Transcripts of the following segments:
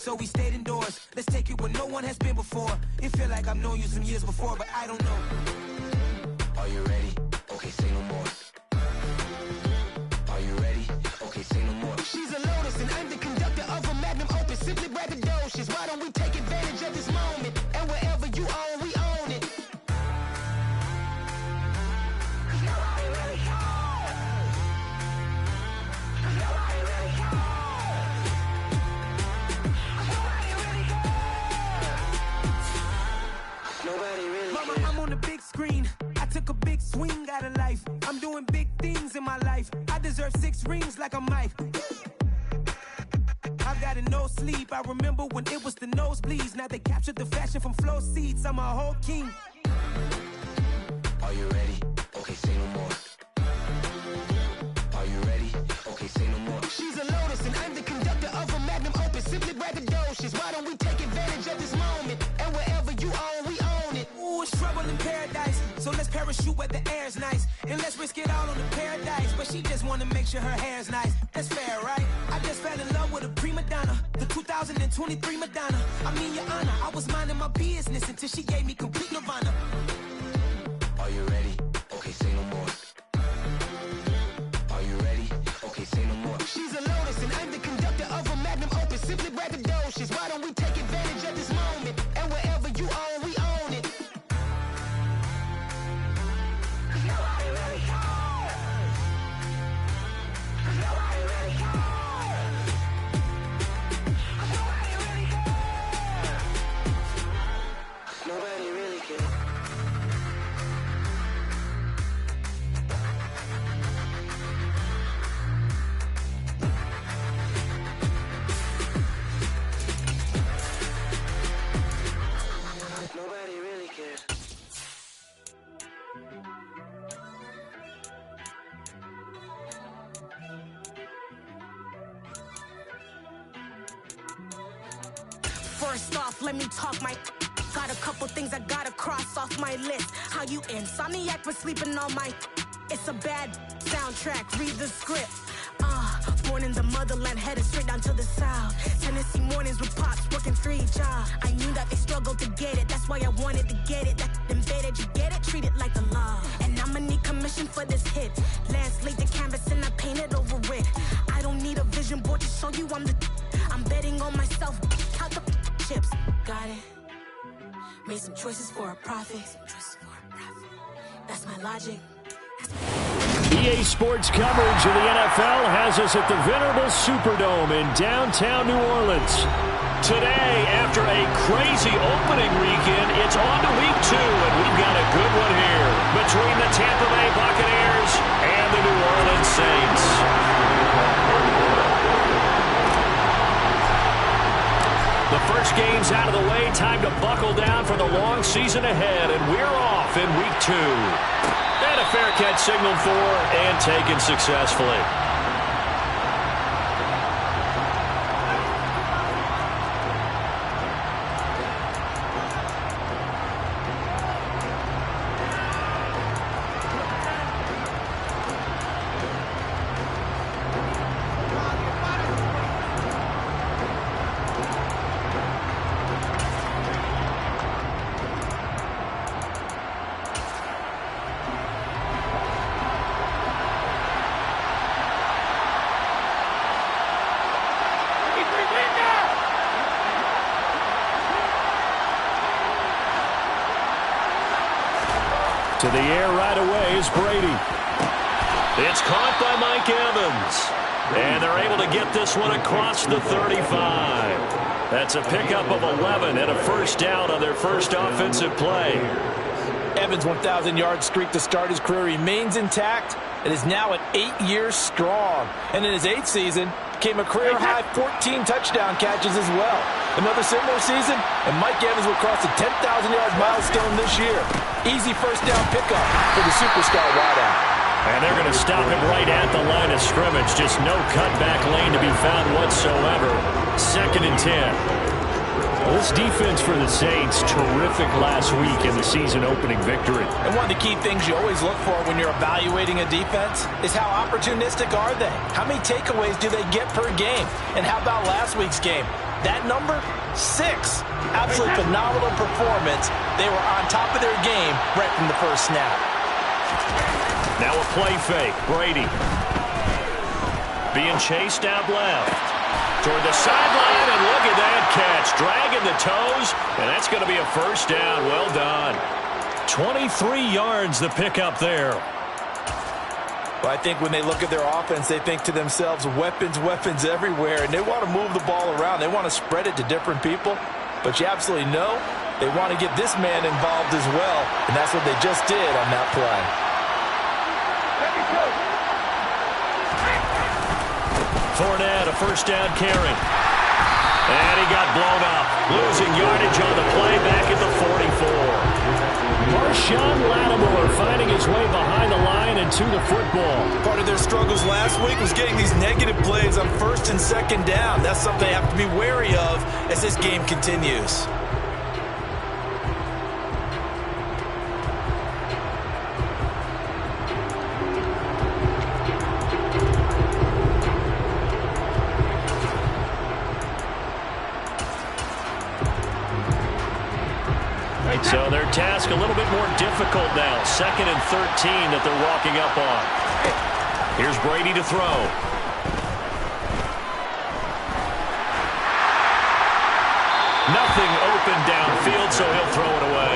so we stayed indoors. Let's take it where no one has been before. It feel like I've known you some years before, but I don't know. Are you ready? Okay, say no more. Are you ready? Okay, say no more. She's a lotus and I'm the conductor of a magnum opus. Simply braggadocious. Why don't we take advantage of this moment? And wherever you own, we own it. Mama, I'm on the big screen. I took a big swing out of life. I'm doing big things in my life. I deserve 6 rings like a Mike. I've got no sleep. I remember when it was the nosebleeds. Now they captured the fashion from flow seats. I'm a whole king. Are you ready? Okay, say no more. Are you ready? Okay, say no more. She's a lotus and I'm the conductor of a magnum opus. Simply braggadocious. Why don't we take advantage of this moment? And wherever you own, we own it. Ooh, it's trouble in paradise. So let's parachute where the air's nice. And let's risk it all on the paradise. But she just wanna make sure her hair's nice. That's fair, right? I just fell in love with a prima donna. The 2023 Madonna. I mean, your honor, I was minding my business until she gave me complete nirvana. Are you ready? Okay, say no more. Are you ready? Okay, say no more. She's a lotus and I'm the conductor of a magnum opus. Simply braggadocious. Why don't we take advantage of this moment? And wherever you own, we own it. Nobody really cares. Nobody really cares. Nobody really cares. Nobody really cares. Nobody really cares. First off, let me talk my. Got a couple things I gotta cross off my list. How you insomniac for sleeping on my. It's a bad soundtrack. Read the script. Born in the motherland, headed straight down to the south. Tennessee mornings with pops, working 3 jobs. I knew that they struggled to get it. That's why I wanted to get it. That invaded, you get it? Treat it like the law. And I'ma need commission for this hit. Lance laid the canvas and I painted over it. I don't need a vision board to show you I'm the. I'm betting on myself. Count the chips. Got it. Made some choices for a profit. That's my logic. EA Sports coverage of the NFL has us at the venerable Superdome in downtown New Orleans. Today, after a crazy opening weekend, it's on to week 2, and we've got a good one here between the Tampa Bay Buccaneers and the New Orleans Saints. The first game's out of the way. Time to buckle down for the long season ahead, and we're off in week 2. And a fair catch signaled for and taken successfully. To the air right away is Brady. It's caught by Mike Evans. And they're able to get this one across the 35. That's a pickup of 11 and a first down on their first offensive play. Evans' 1,000-yard streak to start his career remains intact and is now at 8 years strong. And in his 8th season, came a career-high 14 touchdown catches as well. Another similar season, and Mike Evans will cross the 10,000-yard milestone this year. Easy first down pickup for the superstar wideout. And they're going to stop him right at the line of scrimmage. Just no cutback lane to be found whatsoever. 2nd and 10. Well, this defense for the Saints, terrific last week in the season-opening victory. And one of the key things you always look for when you're evaluating a defense is how opportunistic are they? How many takeaways do they get per game? And how about last week's game? That number, 6. Absolutely phenomenal performance. They were on top of their game right from the first snap. Now a play fake. Brady being chased out left toward the sideline, and look at that catch. Dragging the toes, and that's going to be a first down. Well done. 23 yards the pickup there. Well, I think when they look at their offense, they think to themselves, weapons, weapons everywhere, and they want to move the ball around. They want to spread it to different people, but you absolutely know they want to get this man involved as well, and that's what they just did on that play. Fournette, a first down carry. And he got blown up. Losing yardage on the play back at the 44. Marshawn Lattimore finding his way behind the line and to the football. Part of their struggles last week was getting these negative plays on first and second down. That's something they have to be wary of as this game continues. So their task a little bit more difficult now. 2nd and 13 that they're walking up on. Here's Brady to throw. Nothing open downfield, so he'll throw it away.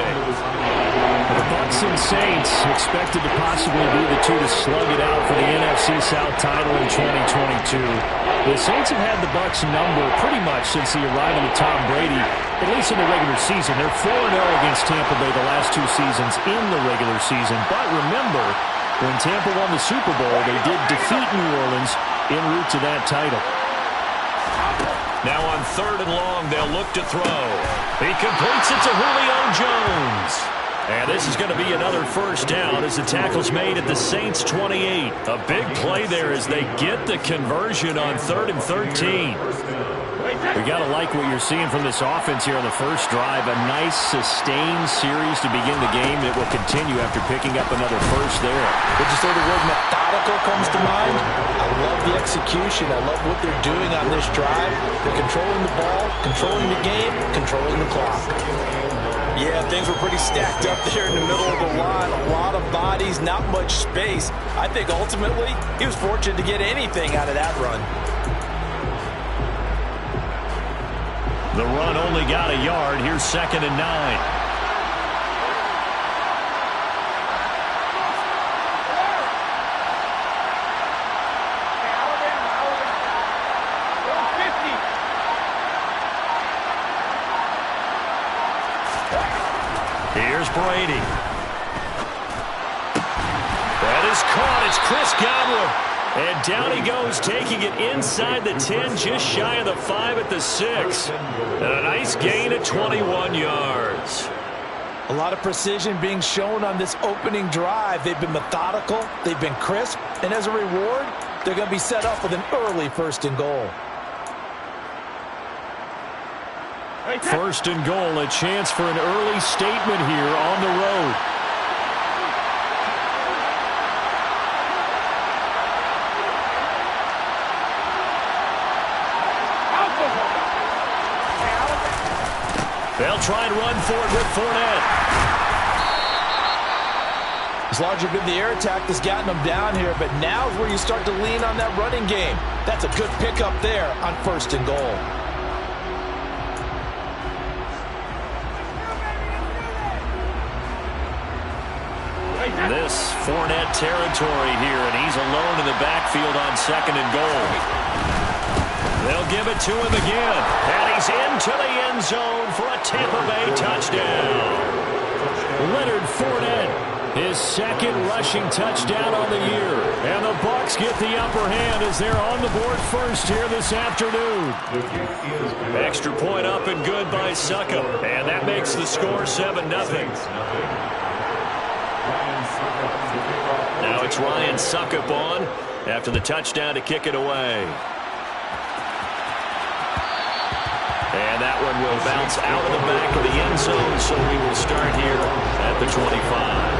The Bucs and Saints expected to possibly be the two to slug it out for the NFC South title in 2022. The Saints have had the Bucs number pretty much since the arrival of Tom Brady, at least in the regular season. They're 4-0 against Tampa Bay the last 2 seasons in the regular season. But remember, when Tampa won the Super Bowl, they did defeat New Orleans en route to that title. Now on 3rd and long, they'll look to throw. He completes it to Julio Jones. And this is going to be another first down as the tackle's made at the Saints' 28. A big play there as they get the conversion on 3rd and 13. We got to like what you're seeing from this offense here on the first drive. A nice, sustained series to begin the game that will continue after picking up another first there. Would you say the word methodical comes to mind? I love the execution. I love what they're doing on this drive. They're controlling the ball, controlling the game, controlling the clock. Yeah, things were pretty stacked up there in the middle of the line. A lot of bodies, not much space. I think ultimately he was fortunate to get anything out of that run. The run only got a yard. Here's 2nd and 9. Here's Brady. That is caught. It's Chris Godwin. And down he goes, taking it inside the 10, just shy of the 5 at the 6. And a nice gain of 21 yards. A lot of precision being shown on this opening drive. They've been methodical, they've been crisp, and as a reward, they're going to be set up with an early 1st and goal. 1st and goal, a chance for an early statement here on the road. They'll try and run for it with Fournette. It's largely been the air attack that's gotten them down here, but now is where you start to lean on that running game. That's a good pickup there on 1st and goal. This Fournette territory here, and he's alone in the backfield on 2nd and goal. They'll give it to him again, and he's into the end zone for a Tampa Bay touchdown. Leonard Fournette, his 2nd rushing touchdown on the year, and the Bucs get the upper hand as they're on the board first here this afternoon. Extra point up and good by Succop, and that makes the score 7-0. Now it's Ryan Succop on after the touchdown to kick it away. And that one will bounce out of the back of the end zone, so we will start here at the 25.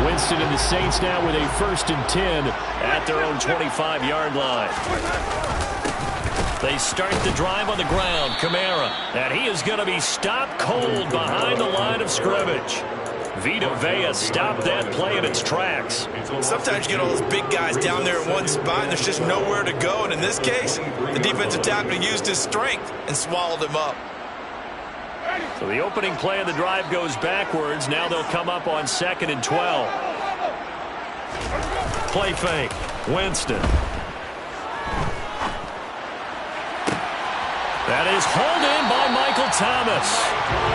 Winston and the Saints now with a 1st and 10 at their own 25-yard line. They start the drive on the ground. Kamara. And he is going to be stopped cold behind the line of scrimmage. Vita Vea stopped that play in its tracks. Sometimes you get all those big guys down there in one spot, and there's just nowhere to go. And in this case, the defensive tackle used his strength and swallowed him up. So the opening play of the drive goes backwards. Now they'll come up on 2nd and 12. Play fake. Winston. That is hauled in by Michael Thomas.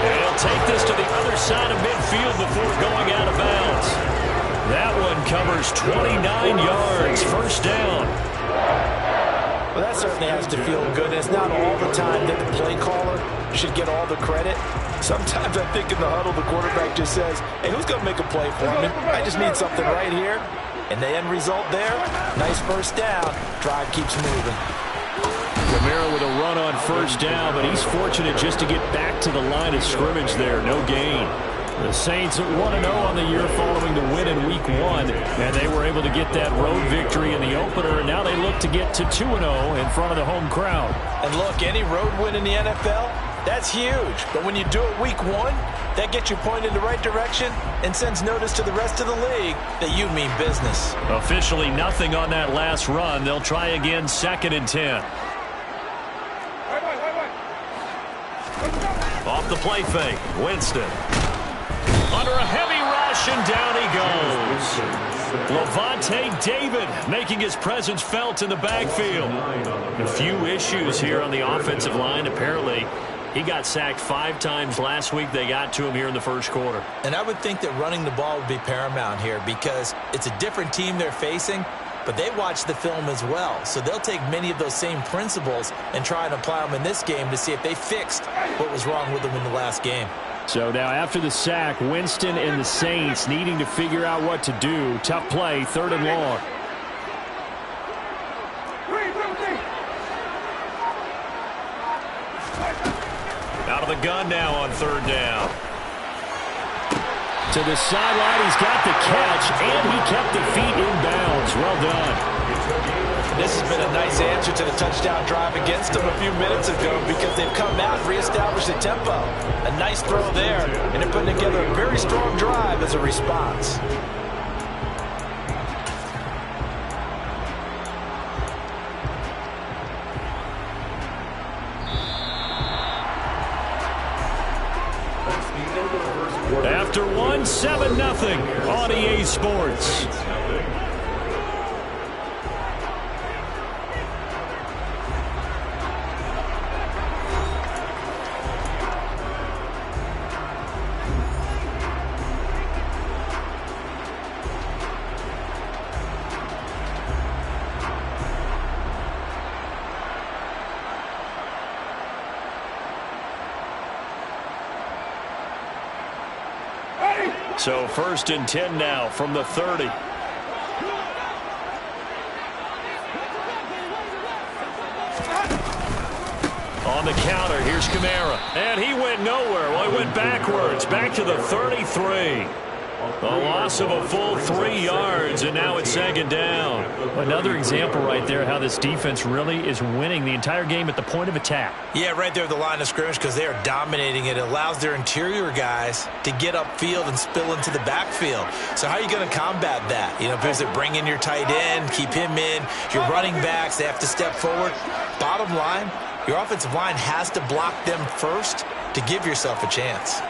And he'll take this to the other side of midfield before going out of bounds. That one covers 29 yards. 1st down. Well, that certainly has to feel good. It's not all the time that the play caller should get all the credit. Sometimes I think in the huddle, the quarterback just says, hey, who's going to make a play for me? I just need something right here. And the end result there, nice 1st down. Drive keeps moving. Kamara with a run on 1st down, but he's fortunate just to get back to the line of scrimmage there. No gain. The Saints 1-0 on the year following the win in Week 1, and they were able to get that road victory in the opener, and now they look to get to 2-0 in front of the home crowd. And look, any road win in the NFL, that's huge. But when you do it Week 1, that gets you pointed in the right direction and sends notice to the rest of the league that you mean business. Officially nothing on that last run. They'll try again 2nd and 10. Off the play fake, Winston. Under a heavy rush, and down he goes. Levante David making his presence felt in the backfield. A few issues here on the offensive line. Apparently, he got sacked 5 times last week. They got to him here in the 1st quarter. And I would think that running the ball would be paramount here because it's a different team they're facing, but they watch the film as well. So they'll take many of those same principles and try and apply them in this game to see if they fixed what was wrong with them in the last game. So now after the sack, Winston and the Saints needing to figure out what to do. Tough play, 3rd and long. Out of the gun now on 3rd down. To the sideline, he's got the catch, and he kept the feet in bounds. Well done. This has been a nice answer to the touchdown drive against them a few minutes ago because they've come out and reestablished the tempo. A nice throw there, and they're putting together a very strong drive as a response. After 7-0 on EA Sports. So 1st and 10 now from the 30. On the counter, here's Kamara. And he went nowhere. Well, he went backwards, back to the 33. A loss of a full 3 yards, and now it's 2nd down. Another example right there how this defense really is winning the entire game at the point of attack. Yeah, right there at the line of scrimmage because they are dominating it. It allows their interior guys to get upfield and spill into the backfield. So how are you going to combat that? You know, if it bring in your tight end, keep him in, your running backs, they have to step forward. Bottom line, your offensive line has to block them first to give yourself a chance.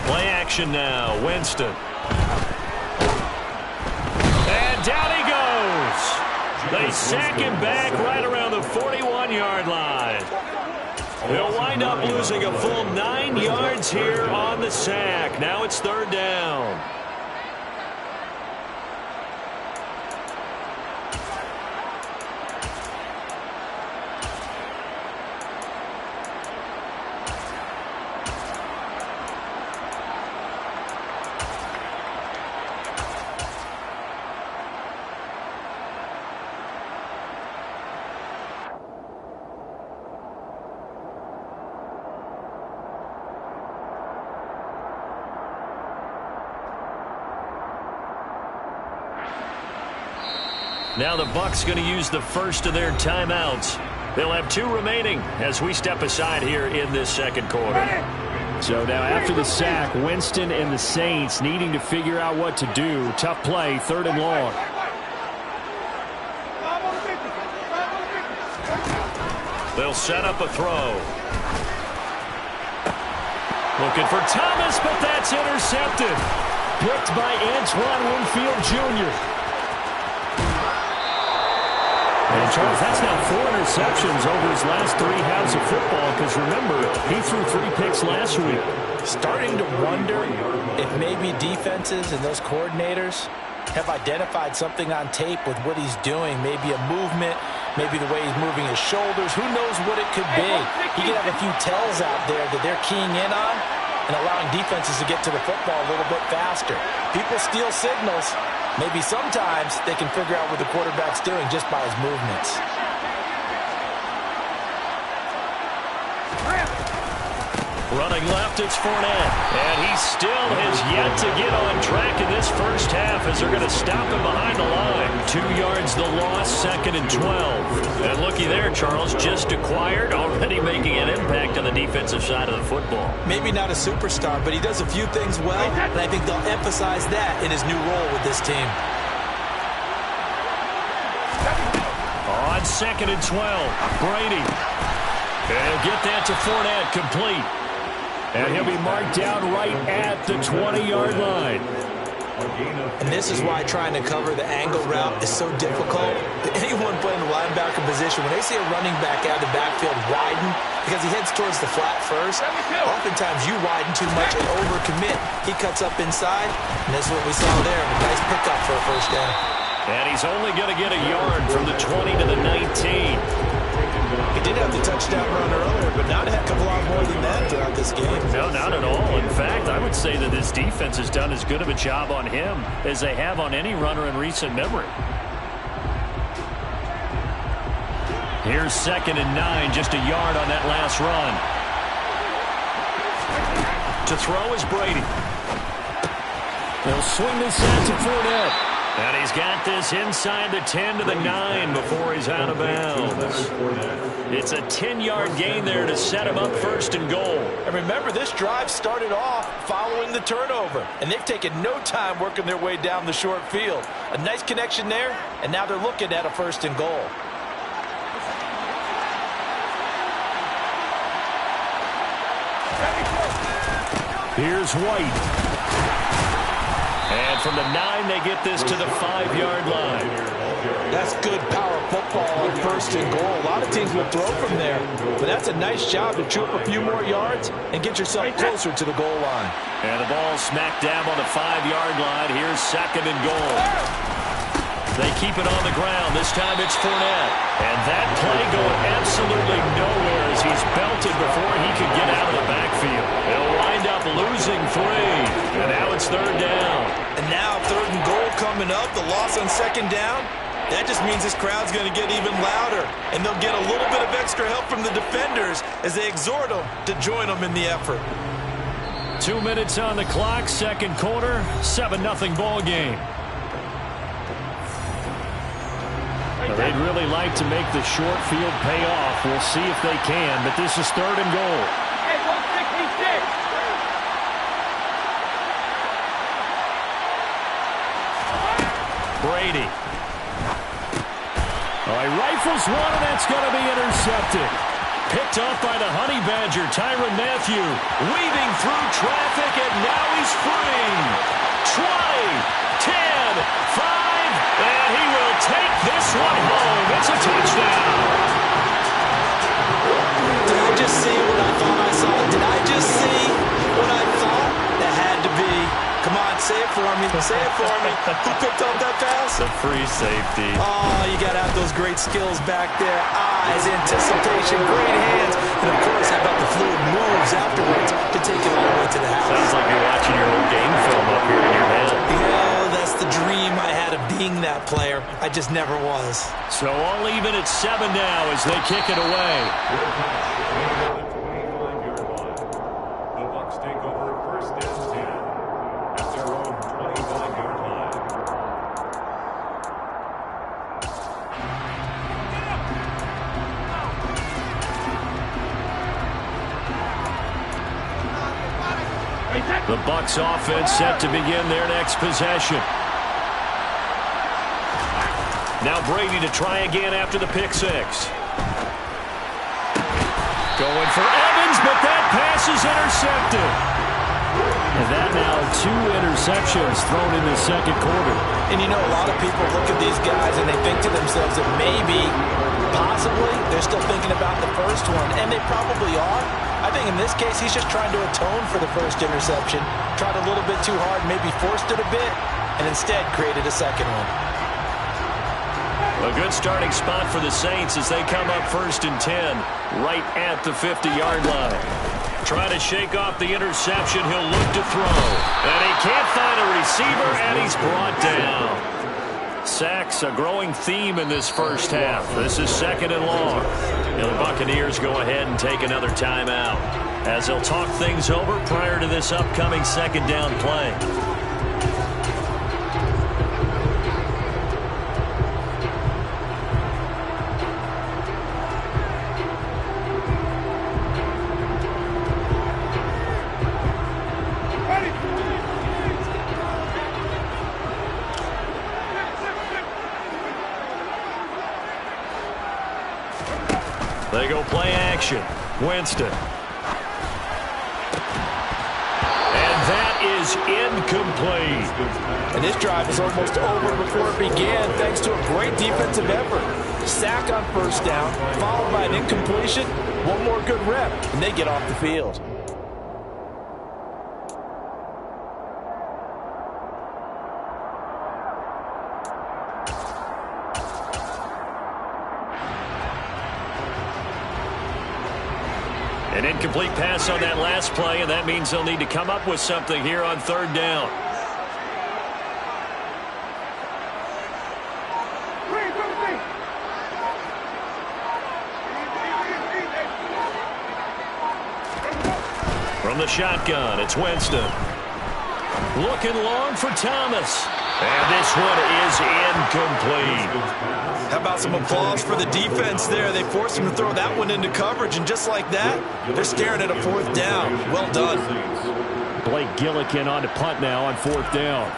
Play action now, Winston. And down he goes. They sack him back right around the 41-yard line. They'll wind up losing a full 9 yards here on the sack. Now it's 3rd down. Now the Bucs going to use the first of their timeouts. They'll have 2 remaining as we step aside here in this second quarter. So now after the sack, Winston and the Saints needing to figure out what to do. Tough play, 3rd and long. They'll set up a throw. Looking for Thomas, but that's intercepted. Picked by Antoine Winfield Jr. And Charles, that's now 4 interceptions over his last 3 halves of football, because remember, he threw 3 picks last week. Starting to wonder if maybe defenses and those coordinators have identified something on tape with what he's doing. Maybe a movement, maybe the way he's moving his shoulders. Who knows what it could be? He could have a few tells out there that they're keying in on and allowing defenses to get to the football a little bit faster. People steal signals. Maybe sometimes they can figure out what the quarterback's doing just by his movements. Running left, it's Fournette. And he still has yet to get on track in this first half as they're going to stop him behind the line. 2 yards the loss, 2nd and 12. And looky there, Charles, just acquired, already making an impact on the defensive side of the football. Maybe not a superstar, but he does a few things well, and I think they'll emphasize that in his new role with this team. On 2nd and 12, Brady. And he'll get that to Fournette, complete. And he'll be marked down right at the 20-yard line. And this is why trying to cover the angle route is so difficult. Anyone playing the linebacker position, when they see a running back out of the backfield widen, because he heads towards the flat first, oftentimes you widen too much and overcommit. He cuts up inside, and that's what we saw there. A nice pickup for a first down. And he's only going to get a yard from the 20 to the 19. He did have the touchdown run earlier, but not a heck of a lot more than that throughout this game. No, not at all. In fact, I would say that this defense has done as good of a job on him as they have on any runner in recent memory. Here's 2nd and 9, just a yard on that last run. To throw is Brady. They'll swing this out to Fournette. And he's got this inside the 10 to the 9 before he's out of bounds. It's a 10-yard gain there to set him up 1st and goal. And remember, this drive started off following the turnover. And they've taken no time working their way down the short field. A nice connection there, and now they're looking at a 1st and goal. Here's White. And from the 9, they get this to the 5-yard line. That's good power football on 1st and goal. A lot of teams will throw from there, but that's a nice job to chew up a few more yards and get yourself closer to the goal line. And the ball smack dab on the 5-yard line. Here's 2nd and goal. They keep it on the ground. This time it's Fournette. And that play going absolutely nowhere as he's belted before he could get out of the backfield. They'll wind up losing 3. And now it's 3rd down. And now 3rd and goal coming up. The loss on 2nd down. That just means this crowd's going to get even louder. And they'll get a little bit of extra help from the defenders as they exhort them to join them in the effort. 2 minutes on the clock, 2nd quarter, 7-0 ball game. They'd really like to make the short field pay off. We'll see if they can, but this is 3rd and goal. Brady. All right, rifles one, and that's going to be intercepted. Picked off by the Honey Badger, Tyrann Mathieu. Weaving through traffic, and now he's free. 20, 10, 5. And he will take this one home. It's a touchdown. Did I just see what I thought I saw? Did I just see what I thought? That had to be. Come on, say it for me. Say it for me. Who picked up that pass? The free safety. Oh, you got to have those great skills back there. Eyes, anticipation, great hands. And, of course, how about the fluid moves afterwards to take it all the way to the house? Sounds like you're watching your old game film up here in your head. That's the dream I had of being that player. I just never was. So all even at 7 now as they kick it away. The Bucs take over 1st and 10 at their own 25-yard line. The Bucs offense set to begin their next possession. Now Brady to try again after the pick six. Going for Evans, but that pass is intercepted. And that now 2 interceptions thrown in the second quarter. And you know, a lot of people look at these guys and they think to themselves that maybe, possibly, they're still thinking about the first one. And they probably are. I think in this case, he's just trying to atone for the first interception. Tried a little bit too hard, maybe forced it a bit, and instead created a second one. A good starting spot for the Saints as they come up 1st and 10, right at the 50-yard line. Trying to shake off the interception, he'll look to throw. And he can't find a receiver, and he's brought down. Sacks, a growing theme in this first half. This is 2nd and long. And the Buccaneers go ahead and take another timeout as they'll talk things over prior to this upcoming 2nd down play. They go play action. Winston. And that is incomplete. And this drive is almost over before it began thanks to a great defensive effort. Sack on 1st down, followed by an incompletion. One more good rep, and they get off the field. An incomplete pass on that last play, and that means they'll need to come up with something here on 3rd down. From the shotgun, it's Winston. Looking long for Thomas. And this one is incomplete. How about some applause for the defense there? They forced him to throw that one into coverage, and just like that, they're staring at a 4th down. Well done. Blake Gillikin on to punt now on 4th down.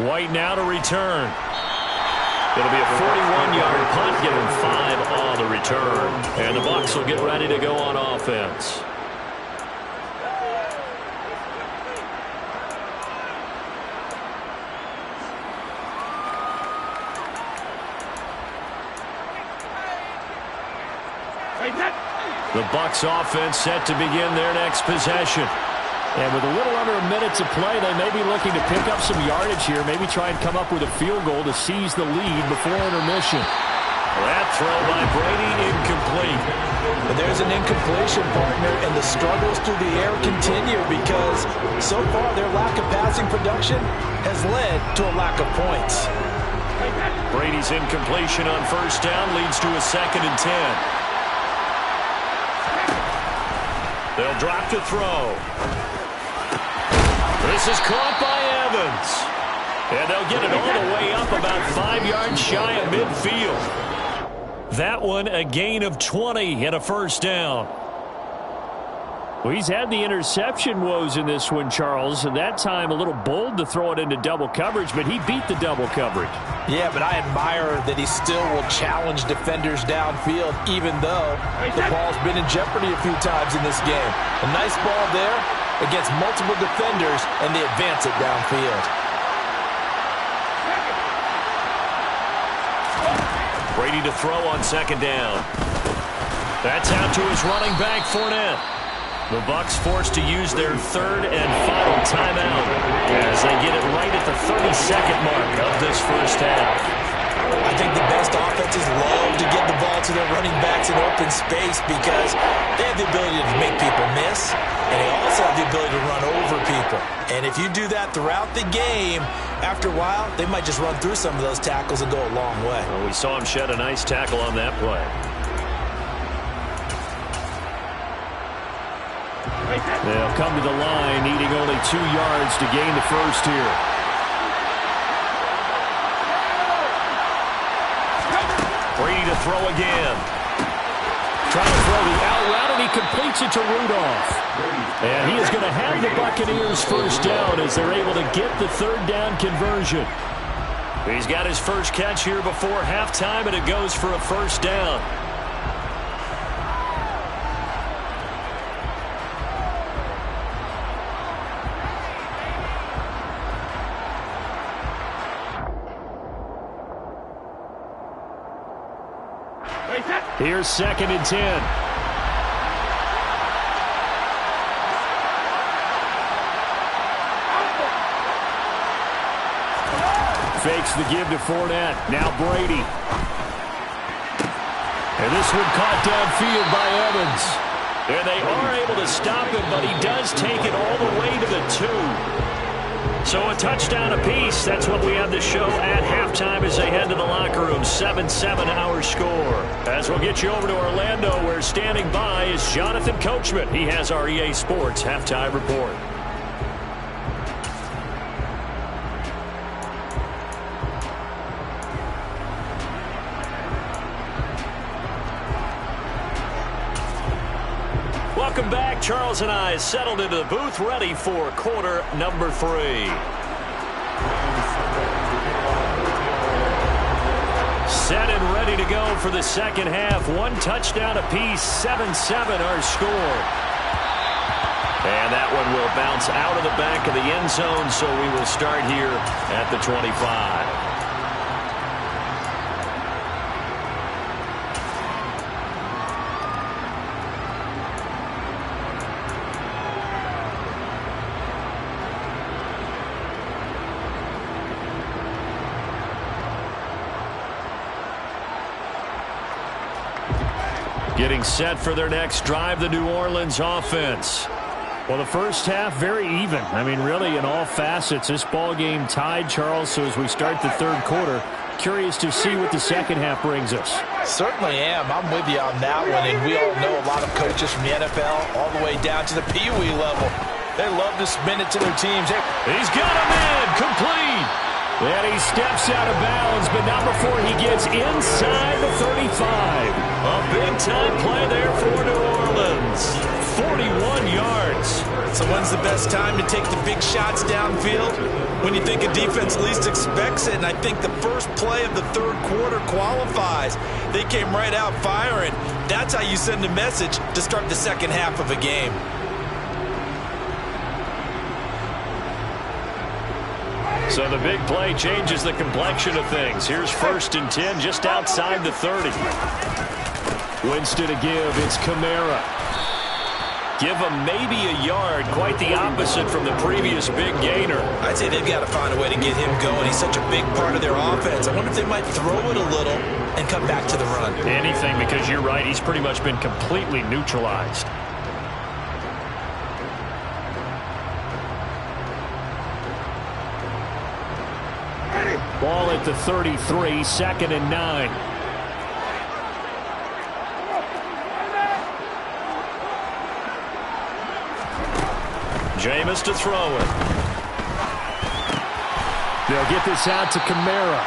White now to return. It'll be a 41-yard punt, giving 5 on the return. And the Bucs will get ready to go on offense. The Bucs offense set to begin their next possession. And with a little under a minute to play, they may be looking to pick up some yardage here, maybe try and come up with a field goal to seize the lead before intermission. That throw by Brady incomplete. But there's an incompletion, partner, and the struggles through the air continue because so far their lack of passing production has led to a lack of points. Brady's incompletion on 1st down leads to a 2nd and 10. They'll drop to throw. This is caught by Evans. And they'll get it all the way up about 5 yards shy of midfield. That one a gain of 20 and a 1st down. Well, he's had the interception woes in this one, Charles, and that time a little bold to throw it into double coverage, but he beat the double coverage. Yeah, but I admire that he still will challenge defenders downfield, even though the ball's been in jeopardy a few times in this game. A nice ball there against multiple defenders, and they advance it downfield. Brady to throw on 2nd down. That's out to his running back, Fournette. The Bucs forced to use their 3rd and final timeout as they get it right at the 32nd mark of this first half. I think the best offenses love to get the ball to their running backs in open space because they have the ability to make people miss, and they also have the ability to run over people. And if you do that throughout the game, after a while, they might just run through some of those tackles and go a long way. Well, we saw him shed a nice tackle on that play. They'll come to the line, needing only 2 yards to gain the first here. Brady throw again. Trying to throw the out route, and he completes it to Rudolph. And he is going to have the Buccaneers first down as they're able to get the third down conversion. He's got his first catch here before halftime, and it goes for a first down. Here's 2nd and 10. Fakes the give to Fournette. Now Brady. And this one caught downfield by Evans. And they are able to stop him, but he does take it all the way to the 2. So a touchdown apiece. That's what we have to show at halftime as they head to the locker room. 7-7 our score. As we'll get you over to Orlando, where standing by is Jonathan Coachman. He has our EA Sports halftime report. Welcome back. Charles and I settled into the booth, ready for quarter number 3. Set and ready to go for the second half. 1 touchdown apiece, 7-7 our score. And that one will bounce out of the back of the end zone, so we will start here at the 25. Getting set for their next drive, the New Orleans offense. Well, the first half, very even. I mean, really, in all facets, this ball game tied, Charles. So as we start the third quarter, curious to see what the second half brings us. Certainly am. I'm with you on that one. And we all know a lot of coaches from the NFL all the way down to the Pee Wee level. They love to spin it to their teams. He's got him in, complete. And he steps out of bounds, but not before he gets inside the 35. A big-time play there for New Orleans. 41 yards. So when's the best time to take the big shots downfield? When you think a defense least expects it, and I think the first play of the third quarter qualifies. They came right out firing. That's how you send a message to start the second half of a game. So the big play changes the complexion of things. Here's 1st and 10 just outside the 30. Winston to give. It's Kamara. Give him maybe a yard. Quite the opposite from the previous big gainer. I'd say they've got to find a way to get him going. He's such a big part of their offense. I wonder if they might throw it a little and come back to the run. Anything, because you're right. He's pretty much been completely neutralized. Ball at the 33, 2nd and 9. Jameis to throw it. They'll get this out to Kamara.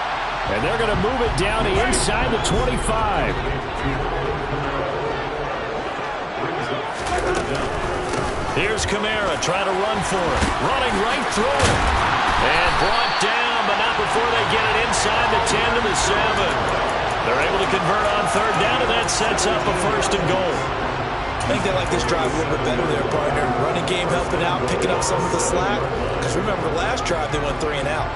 And they're going to move it down to inside the 25. Here's Kamara trying to run for it. Running right through it. And brought down, but not before they get it inside the 10 to the 7. They're able to convert on third down, and that sets up a 1st and goal. I think they like this drive a little bit better there, partner. Running game helping out, picking up some of the slack. Because remember, the last drive they went 3 and out.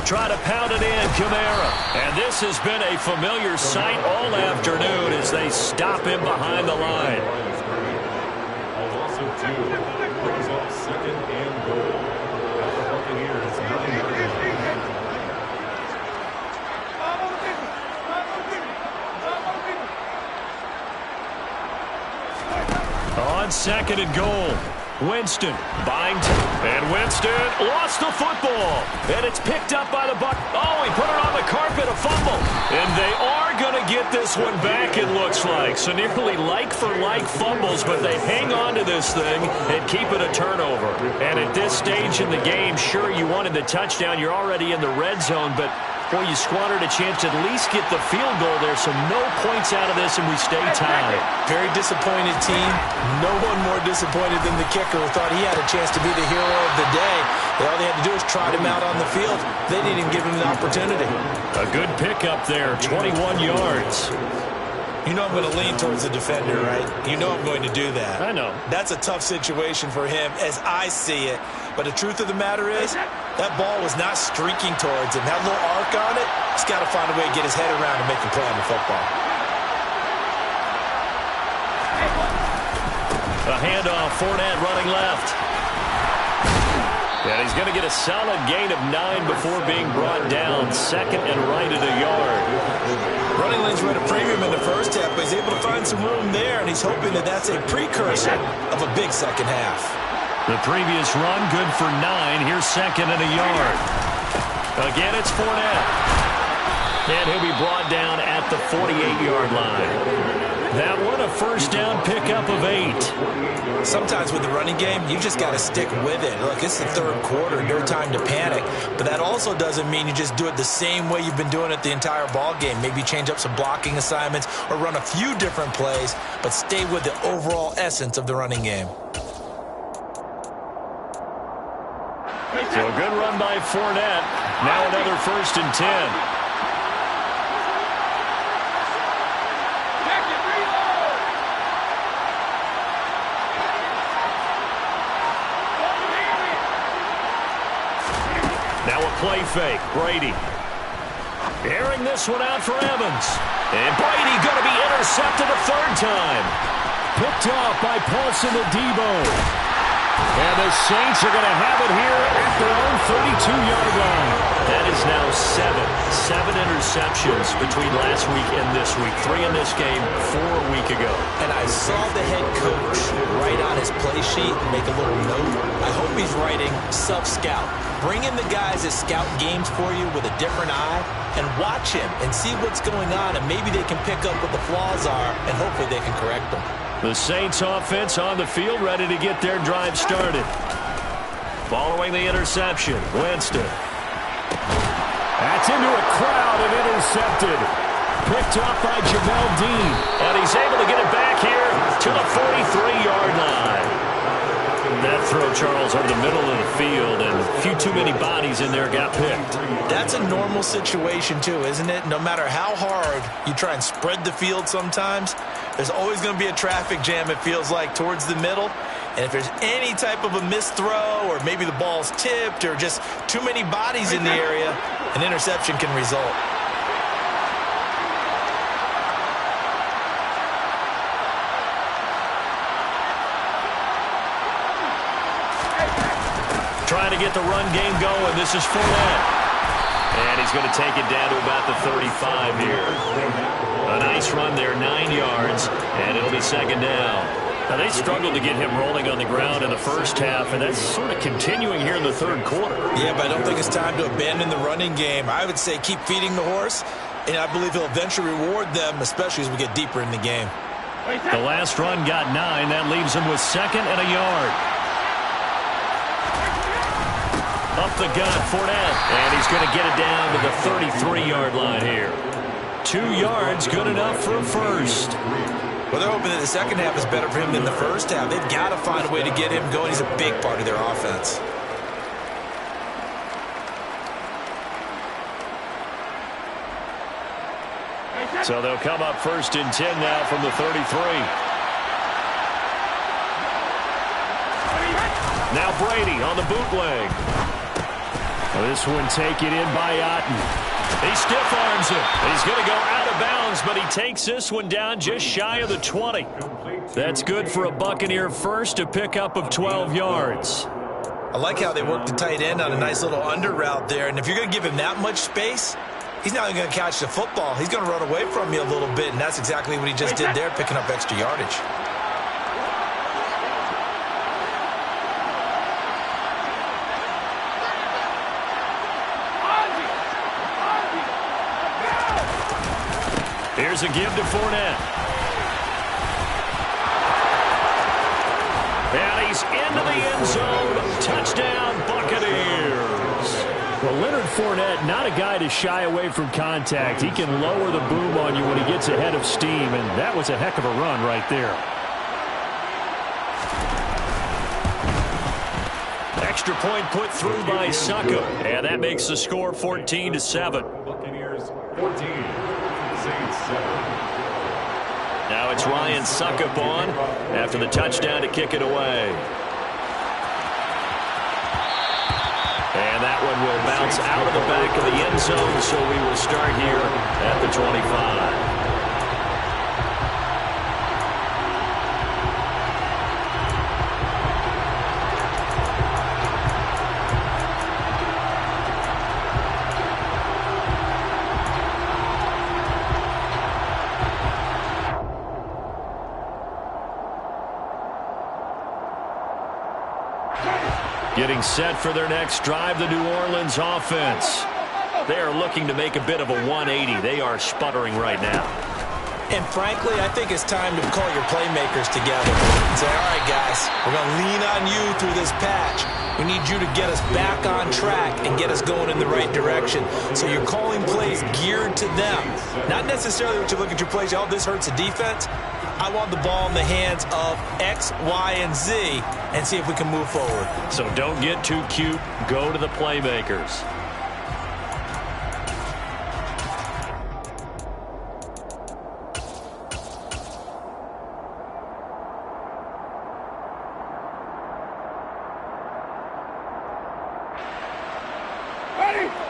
Try to pound it in, Kamara. And this has been a familiar sight all afternoon as they stop him behind the line. Also, 2 brings up 2nd and goal. At the Buccaneers, 9 yards. On 2nd and goal. Winston buying time. And Winston lost the football. And it's picked up by the Buck. Oh, he put it on the carpet, a fumble. And they are going to get this one back, it looks like. So nearly like-for-like fumbles, but they hang on to this thing and keep it a turnover. And at this stage in the game, sure, you wanted the touchdown. You're already in the red zone, but boy, you squandered a chance to at least get the field goal there, so no points out of this, and we stay tied. Very disappointed team. No one more disappointed than the kicker who thought he had a chance to be the hero of the day. All they had to do was trot him out on the field. They didn't even give him the opportunity. A good pickup there, 21 yards. You know I'm going to lean towards the defender, right? You know I'm going to do that. I know. That's a tough situation for him as I see it. But the truth of the matter is, that ball was not streaking towards him. That little arc on it, he's got to find a way to get his head around and make a play on the football. A handoff, Fournette running left. And he's going to get a solid gain of 9 before being brought down. Second and right at a yard. Running lanes were at a premium in the first half, but he's able to find some room there, and he's hoping that that's a precursor of a big second half. The previous run, good for 9. Here's second and a yard. Again, it's Fournette. And he'll be brought down at the 48-yard line. That one, a first down pickup of 8. Sometimes with the running game, you just got to stick with it. Look, it's the third quarter, no time to panic. But that also doesn't mean you just do it the same way you've been doing it the entire ball game. Maybe change up some blocking assignments or run a few different plays, but stay with the overall essence of the running game. So a good run by Fournette. Now another first and 10. Now a play fake. Brady. Airing this one out for Evans. And Brady going to be intercepted a third time. Picked off by Paulson Adebo. And the Saints are going to have it here at their own 32-yard line. That is now 7 interceptions between last week and this week. 3 in this game, 4 a week ago. And I saw the head coach write on his play sheet and make a little note. I hope he's writing self-scout. Bring in the guys that scout games for you with a different eye and watch him and see what's going on, and maybe they can pick up what the flaws are, and hopefully they can correct them. The Saints offense on the field, ready to get their drive started. Following the interception, Winston. That's into a crowd and intercepted. Picked off by Jamel Dean. And he's able to get it back here to the 43-yard line. That throw, Charles, over the middle of the field, and a few too many bodies in there got picked. That's a normal situation, too, isn't it? No matter how hard you try and spread the field sometimes, there's always going to be a traffic jam, it feels like, towards the middle. And if there's any type of a missed throw, or maybe the ball's tipped, or just too many bodies in the area, an interception can result. Trying to get the run game going. This is Fournette. And he's going to take it down to about the 35 here. A nice run there, 9 yards, and it'll be second down. Now, they struggled to get him rolling on the ground in the first half, and that's sort of continuing here in the third quarter. Yeah, but I don't think it's time to abandon the running game. I would say keep feeding the horse, and I believe he'll eventually reward them, especially as we get deeper in the game. The last run got 9. That leaves him with second and a yard. Up the gut, Fournette, and he's going to get it down to the 33-yard line here. 2 yards, good enough for a first. Well, they're hoping that the second half is better for him than the first half. They've got to find a way to get him going. He's a big part of their offense. So they'll come up first and 10 now from the 33. Now Brady on the bootleg. This one taken in by Otten. He stiff arms him. He's going to go out of bounds, but he takes this one down just shy of the 20. That's good for a Buccaneer first, a pickup of 12 yards. I like how they work the tight end on a nice little under route there. And if you're going to give him that much space, he's not even going to catch the football. He's going to run away from you a little bit, and that's exactly what he just did there, picking up extra yardage. Here's a give to Fournette. And he's into the end zone. Touchdown, Buccaneers. Well, Leonard Fournette, not a guy to shy away from contact. He can lower the boom on you when he gets ahead of steam, and that was a heck of a run right there. Extra point put through by Succop, and that makes the score 14-7. Buccaneers 14, Saints 7. Now it's Ryan Succop on after the touchdown to kick it away. And that one will bounce out of the back of the end zone, so we will start here at the 25. Getting set for their next drive, the New Orleans offense. They are looking to make a bit of a 180. They are sputtering right now. And frankly, I think it's time to call your playmakers together and say, all right, guys, we're going to lean on you through this patch. We need you to get us back on track and get us going in the right direction. So you're calling plays geared to them. Not necessarily what you look at your plays, oh, this hurts the defense. I want the ball in the hands of X, Y, and Z and see if we can move forward. So don't get too cute. Go to the playmakers.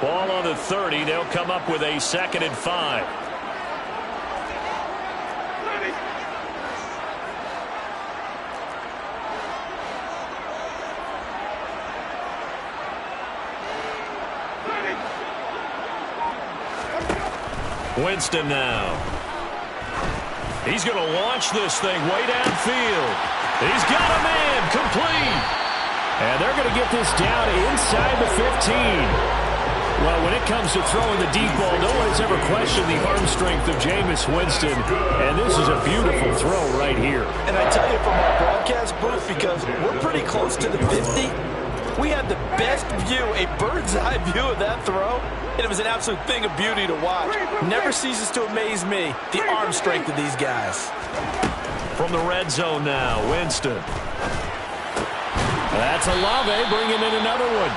Ball on the 30. They'll come up with a 2nd and 5. Winston now. He's going to launch this thing way downfield. He's got a man complete. And they're going to get this down inside the 15. Well, when it comes to throwing the deep ball, no one has ever questioned the arm strength of Jameis Winston. And this is a beautiful throw right here. And I tell you, from our broadcast booth, because we're pretty close to the 50, we had the best view, a bird's eye view of that throw. And it was an absolute thing of beauty to watch. Never ceases to amaze me, the arm strength of these guys. From the red zone now, Winston. That's Olave bringing in another one.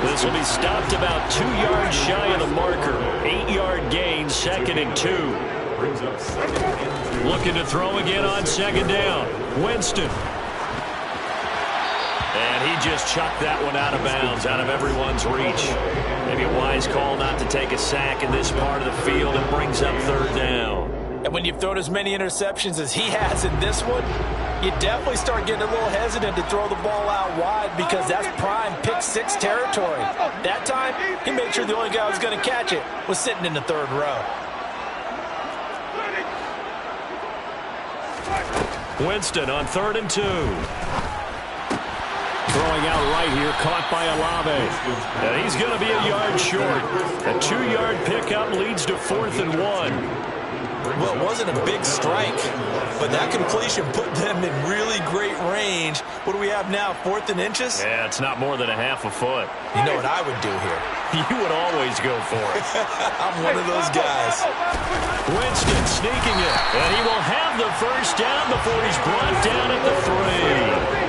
This will be stopped about 2 yards shy of the marker. 8-yard gain, 2nd and 2. Brings up 2nd and 2. Looking to throw again on 2nd down. Winston. And he just chucked that one out of bounds, out of everyone's reach. Maybe a wise call not to take a sack in this part of the field. It brings up 3rd down. And when you've thrown as many interceptions as he has in this one, you definitely start getting a little hesitant to throw the ball out wide because that's prime pick 6 territory. That time, he made sure the only guy who was going to catch it was sitting in the 3rd row. Winston on 3rd and 2. Throwing out right here, caught by Olave. And he's going to be a yard short. A 2-yard pickup leads to 4th and 1. Well, it wasn't a big strike, but that completion put them in really great range. What do we have now, 4th and inches? Yeah, it's not more than a half a foot. You know what I would do here? You would always go for it. I'm one of those guys. Winston sneaking it, and he will have the 1st down before he's brought down at the 3.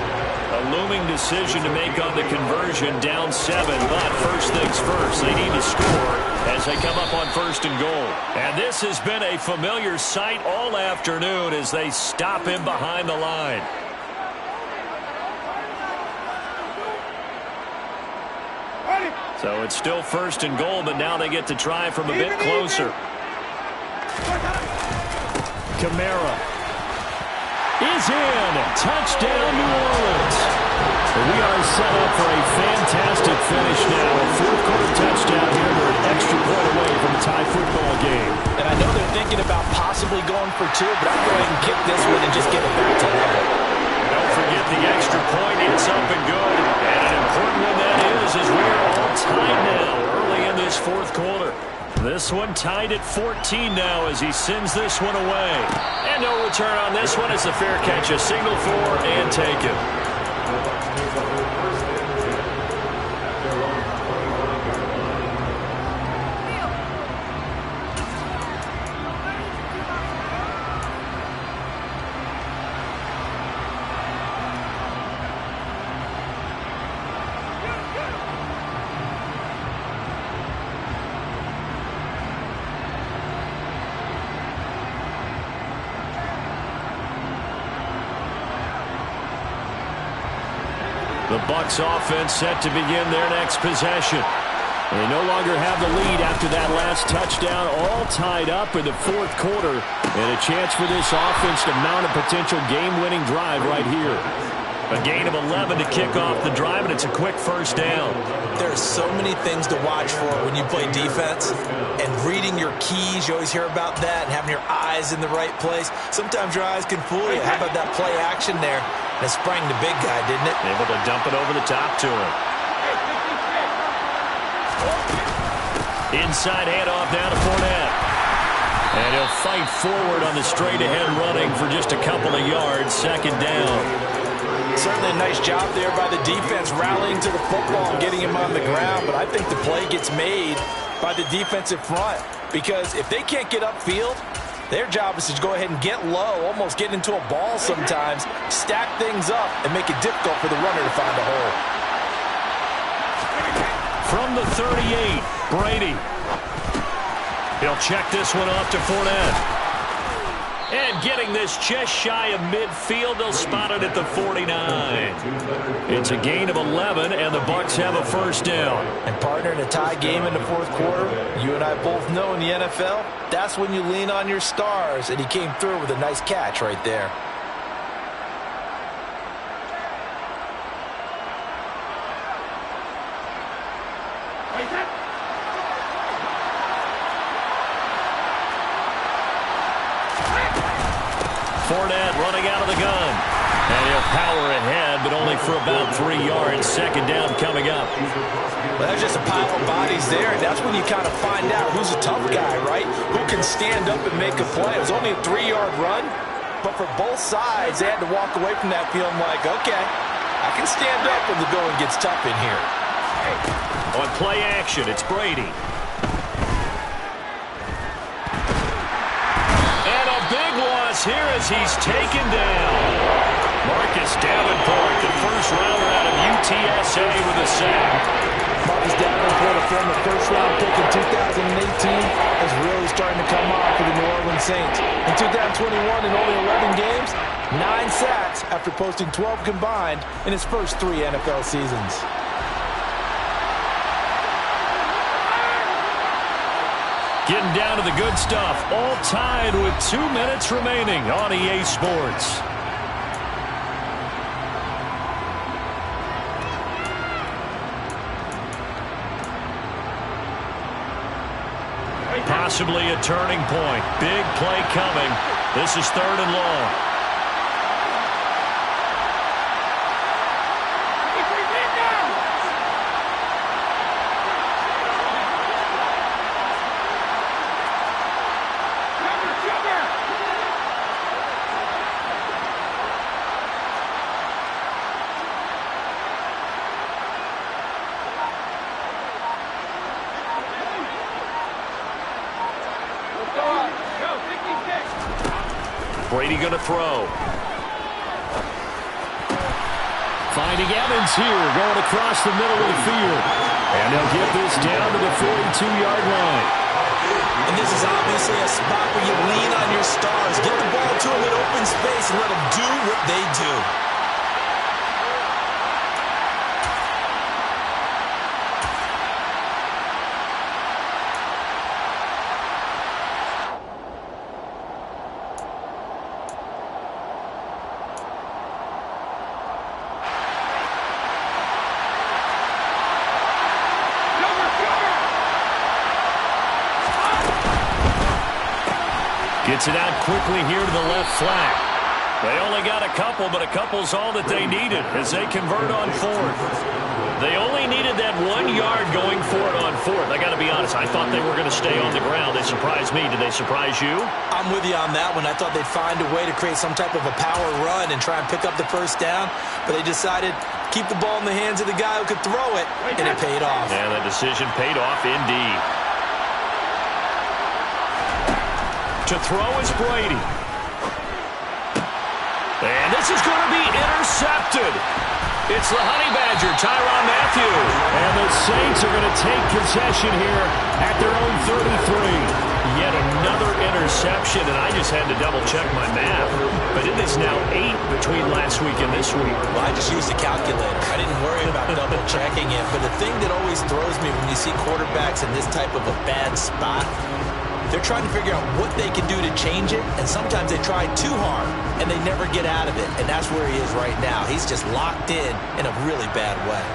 A looming decision to make on the conversion, down 7, but first things first, they need to score as they come up on 1st and goal. And this has been a familiar sight all afternoon as they stop him behind the line. So it's still 1st and goal, but now they get to try from a bit closer. Kamara is in. Touchdown, New Orleans. We are set up for a fantastic finish now. A 4th-quarter touchdown here. We're an extra point away from a tie football game. And I know they're thinking about possibly going for 2, but I'll go ahead and kick this one and just get it back to level. Don't forget the extra point. It's up and good. And an important one that is, as we are all tied now early in this 4th quarter. This one tied at 14 now as he sends this one away. And no return on this one. It's a fair catch, a signal for and taken. The Bucs offense set to begin their next possession. They no longer have the lead after that last touchdown, all tied up in the fourth quarter, and a chance for this offense to mount a potential game-winning drive right here. A gain of 11 to kick off the drive, and it's a quick first down. There are so many things to watch for when you play defense, and reading your keys, you always hear about that, and having your eyes in the right place. Sometimes your eyes can fool you. How about that play action there? And it sprang the big guy, didn't it? Able to dump it over the top to him. Inside handoff down to Fournette. And he'll fight forward on the straight-ahead running for just a couple of yards. Second down. Certainly a nice job there by the defense rallying to the football and getting him on the ground. But I think the play gets made by the defensive front. Because if they can't get upfield, their job is to go ahead and get low, almost get into a ball sometimes, stack things up, and make it difficult for the runner to find a hole. From the 38, Brady. He'll check this one off to Fournette. And getting this just shy of midfield, they'll spot it at the 49. It's a gain of 11, and the Bucs have a first down. And partner, in a tie game in the fourth quarter, you and I both know in the NFL, that's when you lean on your stars, and he came through with a nice catch right there. Fournette running out of the gun. And he'll power ahead, but only for about 3 yards. Second down coming up. Well, there's just a pile of bodies there, and that's when you kind of find out who's a tough guy, right? Who can stand up and make a play. It was only a 3-yard run, but for both sides, they had to walk away from that feeling like, okay, I can stand up when the going gets tough in here. On play action, it's Brady. Here as he's taken down. Marcus Davenport, the first rounder out of UTSA with a sack. Marcus Davenport, a former first-round pick in 2018, is really starting to come on for the New Orleans Saints. In 2021, in only 11 games, 9 sacks after posting 12 combined in his first 3 NFL seasons. Getting down to the good stuff. All tied with 2 minutes remaining on EA Sports. Possibly a turning point. Big play coming. This is 3rd and long. Brady going to throw. Finding Evans here, going across the middle of the field. And they'll get this down to the 42-yard line. And this is obviously a spot where you lean on your stars. Get the ball to them in open space and let them do what they do. Gets it out quickly here to the left flat. They only got a couple, but a couple's all that they needed as they convert on 4th. They only needed that 1 yard going for it on fourth. I got to be honest, I thought they were going to stay on the ground. They surprised me. Did they surprise you? I'm with you on that one. I thought they'd find a way to create some type of a power run and try and pick up the first down, but they decided keep the ball in the hands of the guy who could throw it, and it paid off. And the decision paid off indeed. To throw is Brady. And this is going to be intercepted. It's the Honey Badger, Tyrann Mathieu. And the Saints are going to take possession here at their own 33. Yet another interception, and I just had to double-check my math. But it is now 8 between last week and this week. Well, I just used a calculator. I didn't worry about double-checking it. But the thing that always throws me when you see quarterbacks in this type of a bad spot, they're trying to figure out what they can do to change it, and sometimes they try too hard, and they never get out of it, and that's where he is right now. He's just locked in a really bad way.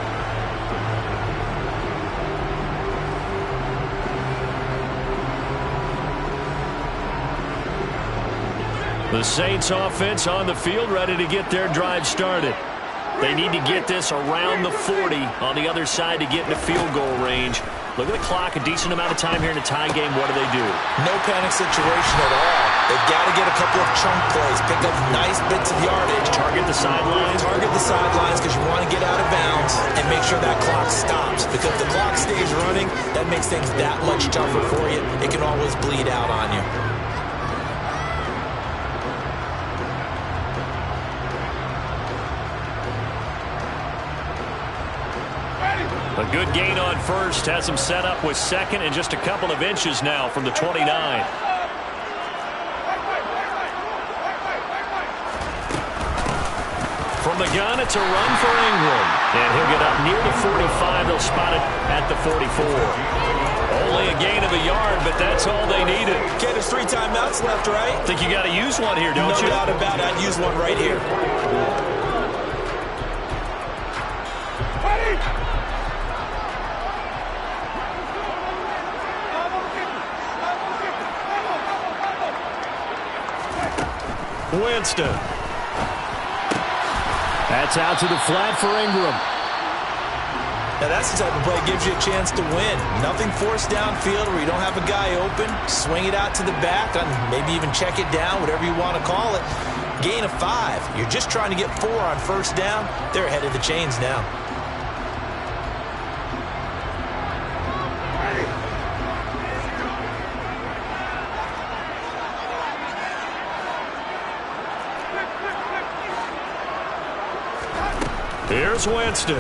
The Saints offense on the field, ready to get their drive started. They need to get this around the 40 on the other side to get into field goal range. Look at the clock, a decent amount of time here in a tie game. What do? No panic situation at all. They've got to get a couple of chunk plays, pick up nice bits of yardage. Target the sidelines. Target the sidelines because you want to get out of bounds and make sure that clock stops. Because if the clock stays running, that makes things that much tougher for you. It can always bleed out on you. A good gain on first has him set up with second and just a couple of inches now from the 29. From the gun, it's a run for Ingram. And he'll get up near the 45. They'll spot it at the 44. Only a gain of a yard, but that's all they needed. Okay, there's 3 timeouts left, right? Think you got to use one here, don't you? No doubt about it. I'd use one right here. Winston. That's out to the flat for Ingram. Now that's the type of play that gives you a chance to win. Nothing forced downfield where you don't have a guy open. Swing it out to the back, and maybe even check it down, whatever you want to call it. Gain of 5. You're just trying to get 4 on first down. They're ahead of the chains now. Here's Winston.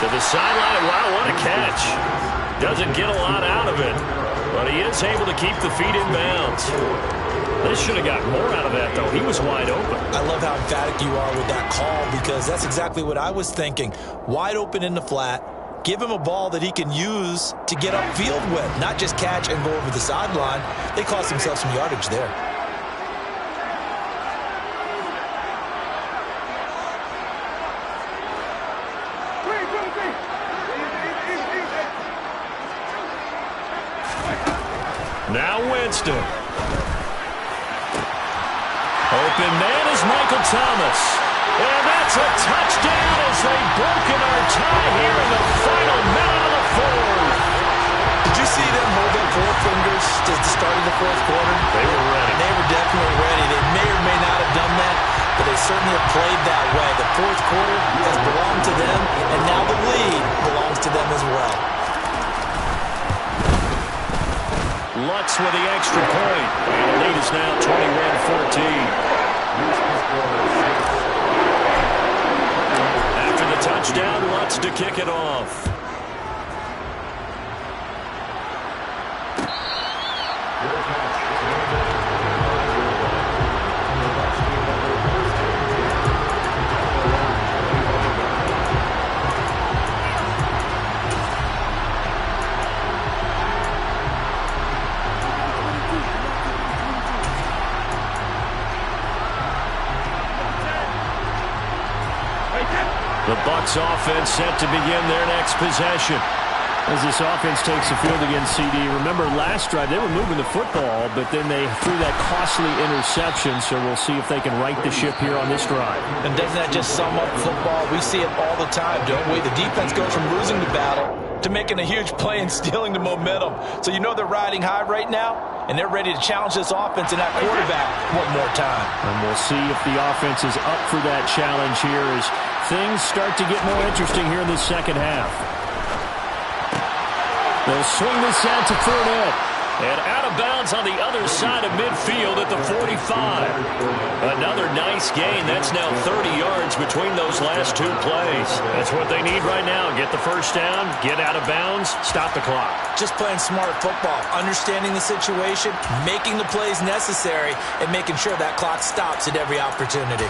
To the sideline. Wow, what a catch. Doesn't get a lot out of it, but he is able to keep the feet in bounds. They should have got more out of that, though. He was wide open. I love how emphatic you are with that call because that's exactly what I was thinking. Wide open in the flat. Give him a ball that he can use to get upfield with, not just catch and go over the sideline. They cost themselves some yardage there. Now Winston. Open man is Michael Thomas. And that's a touchdown as they've broken our tie here in the final minute of the fourth. Did you see them hold up 4 fingers to the start of the fourth quarter? They were ready. They were definitely ready. They may or may not have done that, but they certainly have played that way. The fourth quarter has belonged to them, and now the lead belongs to them as well. Lutz with the extra point. And the lead is now 21-14. After the touchdown, Lutz to kick it off. The Bucs offense set to begin their next possession. As this offense takes the field against CD, remember last drive they were moving the football, but then they threw that costly interception, so we'll see if they can right the ship here on this drive. And doesn't that just sum up football? We see it all the time, don't we? The defense goes from losing the battle to making a huge play and stealing the momentum. So you know they're riding high right now, and they're ready to challenge this offense and that quarterback one more time. And we'll see if the offense is up for that challenge here as things start to get more interesting here in the second half. They'll swing this out to Fournette. And out of bounds on the other side of midfield at the 45. Another nice gain. That's now 30 yards between those last two plays. That's what they need right now. Get the first down, get out of bounds, stop the clock. Just playing smart football, understanding the situation, making the plays necessary, and making sure that clock stops at every opportunity.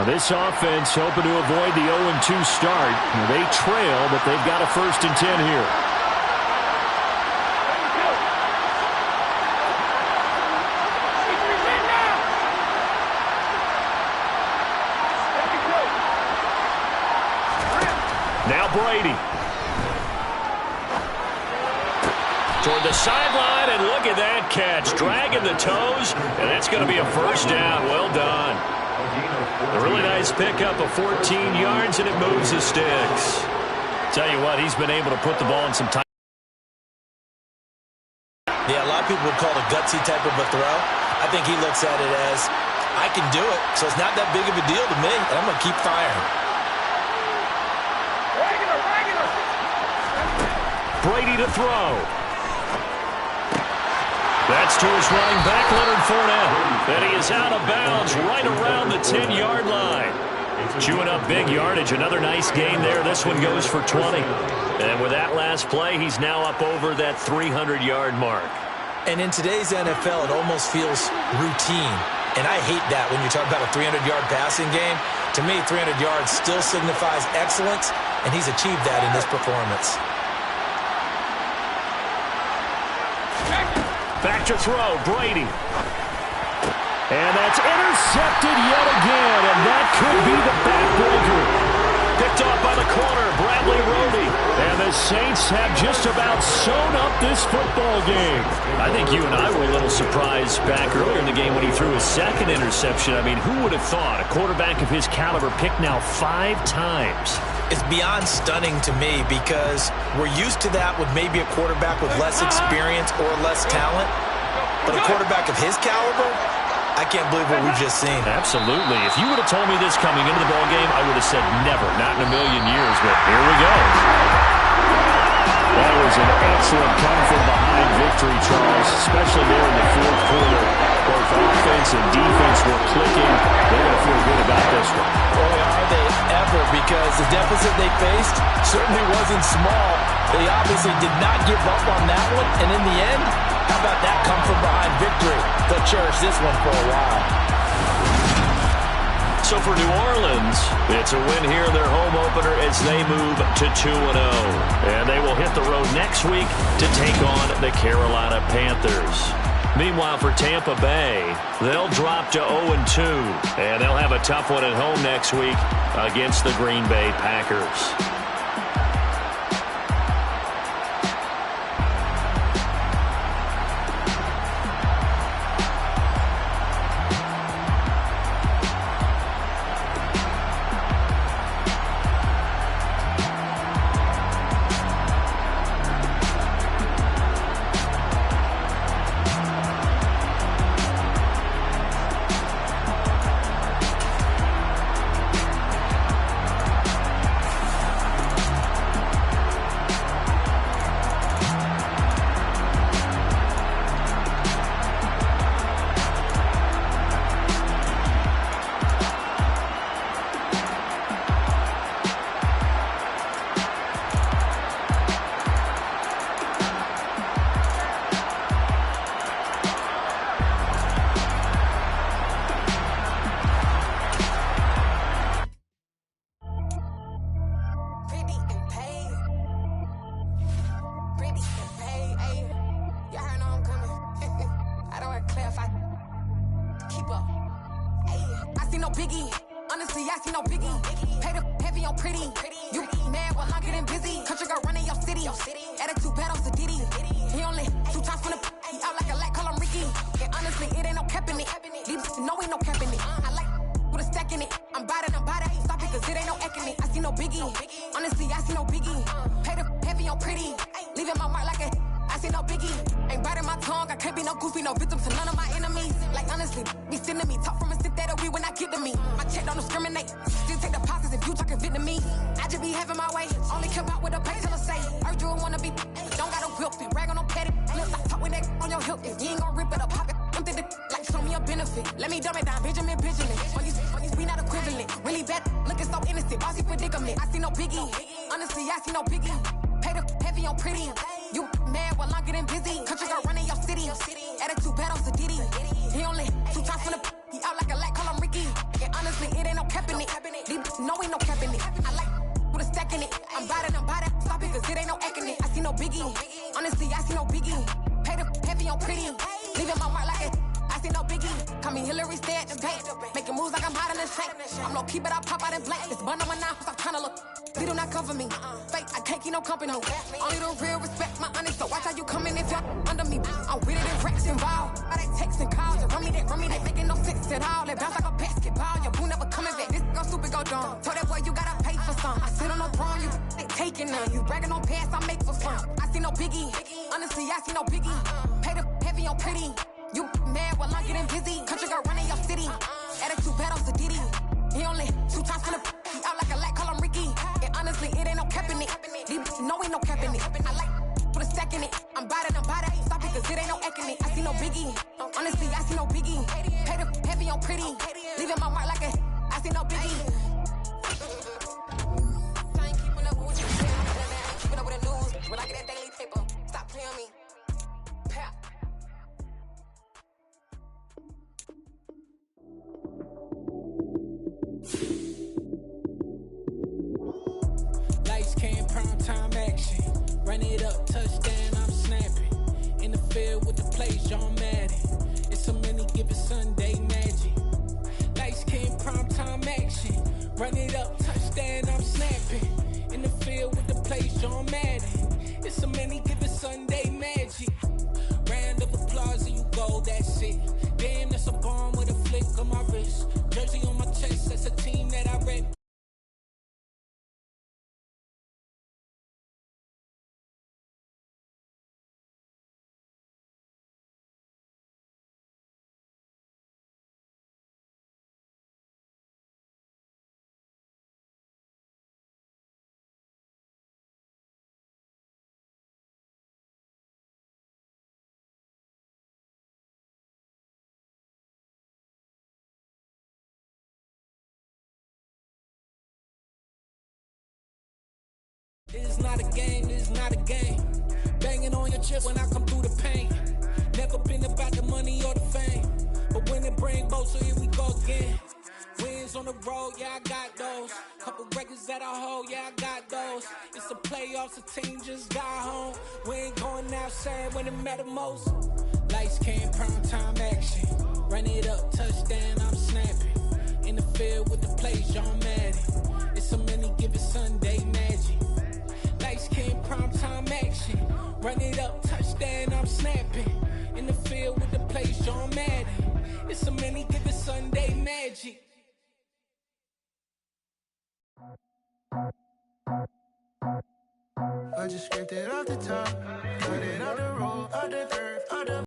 Now this offense hoping to avoid the 0-2 start. Now they trail, but they've got a 1st and 10 here. Now Brady. Toward the sideline, and look at that catch. Dragging the toes, and that's going to be a 1st down. Well done. A really nice pickup of 14 yards, and it moves the sticks. Tell you what, he's been able to put the ball in some time. Yeah, a lot of people would call it a gutsy type of a throw. I think he looks at it as, I can do it, so it's not that big of a deal to me, and I'm going to keep firing. Brady to throw. That's to his running back, Leonard Fournette. And he is out of bounds right around the 10-yard line. Chewing up big yardage. Another nice gain there. This one goes for 20. And with that last play, he's now up over that 300-yard mark. And in today's NFL, it almost feels routine. And I hate that when you talk about a 300-yard passing game. To me, 300 yards still signifies excellence, and he's achieved that in this performance. Back to throw, Brady. And that's intercepted yet again, and that could be the backbreaker. Picked off by the corner, Bradley Roby. And the Saints have just about sewn up this football game. I think you and I were a little surprised back earlier in the game when he threw his 2nd interception. I mean, who would have thought a quarterback of his caliber picked now 5 times? It's beyond stunning to me because we're used to that with maybe a quarterback with less experience or less talent. But a quarterback of his caliber, I can't believe what we've just seen. Absolutely. If you would have told me this coming into the ballgame, I would have said never, not in a million years, but here we go. That was an excellent come-from-behind victory, Charles, especially there in the 4th quarter. Both offense and defense were clicking. They're going to feel good about this one. Boy, are they ever, because the deficit they faced certainly wasn't small. They obviously did not give up on that one, and in the end, how about that come-from-behind victory? They'll cherish this one for a while. So for New Orleans, it's a win here in their home opener as they move to 2-0. And they will hit the road next week to take on the Carolina Panthers. Meanwhile, for Tampa Bay, they'll drop to 0-2. And they'll have a tough one at home next week against the Green Bay Packers. no biggie. Honestly, I see no biggie. Pay the heavy on pretty. You mad while I'm getting busy. Country girl running your city. Attitude bad on Diddy. He only 2 times from the he out like a light, call him Ricky. And honestly, it ain't no cap in it. These no ain't no cap in it. I like with a stack in it. I'm bad it. Stop it, cause it ain't no eck in it. I see no biggie. Honestly, I see no biggie. Pay the heavy on pretty. Leaving my mark like a I see no biggie. Ain't biting my tongue. I can't be no goofy, no victim to none of my enemies. Like honestly, be sending me talk from a stick that'll be when I get to me. My check don't discriminate. Still take deposits if you talking Vietnamese. I just be having my way. Only come out with a pay till I say. Urge you wanna be. Don't gotta whip it. Brag on no petty. Look like talk with that on your hip. If you ain't gon' rip it up, pop it. Empty the like show me a benefit. Let me dumb it down, Benjamin Benjamin. On you, we not equivalent. Really bad, looking so innocent. Bossy predicament. I see no biggie. Honestly, I see no biggie. Pay the heavy on pretty. You mad while I'm getting busy. Country girl running your city. Attitude bad on Diddy. He only 2 times from the he out like a light, call him Ricky. And honestly, it ain't no cap in it. No ain't no cap in it. I like with a stack in it. I'm bad it. Stop it, cause it ain't no eck in it. I see no biggie. Honestly, I see no biggie. Pay the heavy on pretty. Leaving my mark like it. I see no biggie. Call me Hillary, stay at the bank. Making moves like I'm hot in the shank. I'm low key, but I pop out in blank. This bun on my knife, I'm tryna look. They do not come for me. Fake, I can't keep no company. Only the real respect my honest. So watch how you coming if you're under me. I'm with it and Rex involved. All that text and calls. You run me, they making no sense at all. They bounce like a basketball. Your boo never coming back. This go stupid, go dumb. Told that boy you gotta pay for some. I sit on the throne, you they taking none. You bragging on past, I make for fun. I see no biggie. Honestly, I see no biggie. Pay the heavy on pretty. You mad while I'm getting busy. Country girl running your city. Attitude bad on Diddy. He only 2 times from the he out like a light, call him Ricky. And honestly, it ain't no cap in it. No ain't no cap in it. I like put a stack in it. I'm bad it. Stop it, cause it ain't no eck in it. I see no biggie. Honestly, I see no biggie. Pay the heavy on pretty. Leaving my mark like a I see no biggie. I ain't keeping up with what you saying. I ain't keeping up with the news. When I get that daily paper, stop playing me. Pap. Lights came, prime time action. Run it up, touchdown, I'm snapping. In the field with the plays, John Madden. It's a many given Sunday magic. Lights came, prime time action. Run it up, touchdown, I'm snapping. In the field with the plays, John Madden. It's a many given Sunday magic. Round of applause and you go, that's it. Damn, that's a bomb with a flick on my wrist. Jersey on my chest, that's a team that I rep. It's not a game, it's not a game. Banging on your chest when I come through the pain. Never been about the money or the fame. But when it bring both, so here we go again. Wins on the road, yeah, I got those. Couple records that I hold, yeah, I got those. It's the playoffs, the team just got home. We ain't going outside when it matter most. Lights came, prime time action. Run it up, touchdown, I'm snapping. In the field with the plays, John Madden. It's a many given Sunday magic. Lights came, prime time action. Run it up, touchdown, I'm snapping. In the field with the plays, John Madden. It's a many given Sunday magic. I just scraped it off the top, cut it off the road, out the dirt.